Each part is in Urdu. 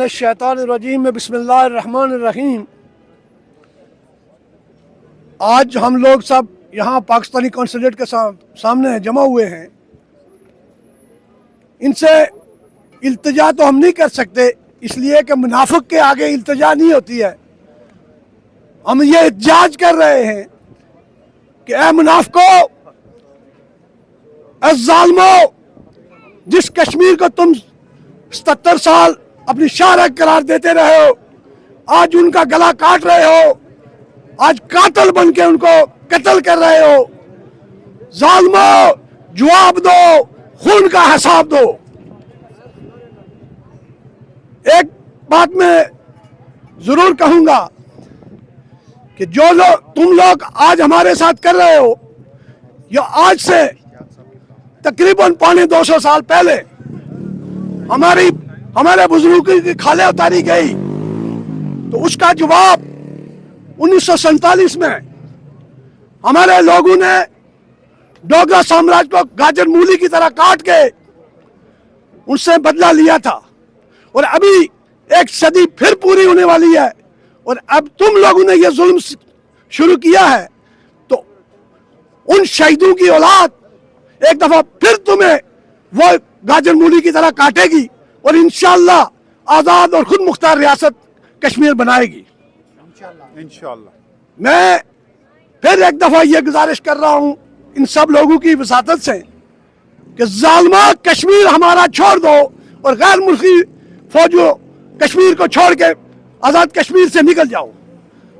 الشیطان الرجیم میں بسم اللہ الرحمن الرحیم۔ آج ہم لوگ سب یہاں پاکستانی کونسلیٹ کے سامنے جمع ہوئے ہیں۔ ان سے التجا تو ہم نہیں کر سکتے، اس لیے کہ منافق کے آگے التجا نہیں ہوتی ہے۔ ہم یہ احتجاج کر رہے ہیں کہ اے منافقو، اے ظالمو، جس کشمیر کو تم 77 سال اپنی شاہراہ قرار دیتے رہے ہو، آج ان کا گلا کاٹ رہے ہو، آج قاتل بن کے ان کو قتل کر رہے ہو۔ ظالمو، جواب دو، خون کا حساب دو۔ ایک بات میں ضرور کہوں گا کہ جو لوگ تم لوگ آج ہمارے ساتھ کر رہے ہو، یہ آج سے تقریباً 250 سال پہلے ہمارے بزرگوں کی کھالیں اتاری گئی، تو اس کا جواب 1947 میں ہمارے لوگوں نے ڈوگرا سامراج کو گاجر مولی کی طرح کاٹ کے ان سے بدلہ لیا تھا، اور ابھی ایک صدی پھر پوری ہونے والی ہے، اور اب تم لوگوں نے یہ ظلم شروع کیا ہے، تو ان شہیدوں کی اولاد ایک دفعہ پھر تمہیں وہ گاجر مولی کی طرح کاٹے گی، اور انشاءاللہ آزاد اور خود مختار ریاست کشمیر بنائے گی انشاءاللہ۔ میں پھر ایک دفعہ یہ گزارش کر رہا ہوں ان سب لوگوں کی وساطت سے کہ ظالمہ، کشمیر ہمارا چھوڑ دو، اور غیر ملکی فوجوں کشمیر کو چھوڑ کے آزاد کشمیر سے نکل جاؤ،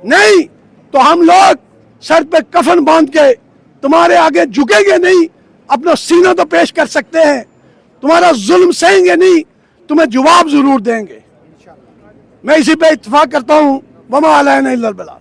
نہیں تو ہم لوگ سر پہ کفن باندھ کے تمہارے آگے جھکیں گے نہیں، اپنا سینہ تو پیش کر سکتے ہیں، تمہارا ظلم سہیں گے نہیں، تمہیں جواب ضرور دیں گے۔ میں اسی پہ اتفاق کرتا ہوں۔ وما علینا الا البلاغ۔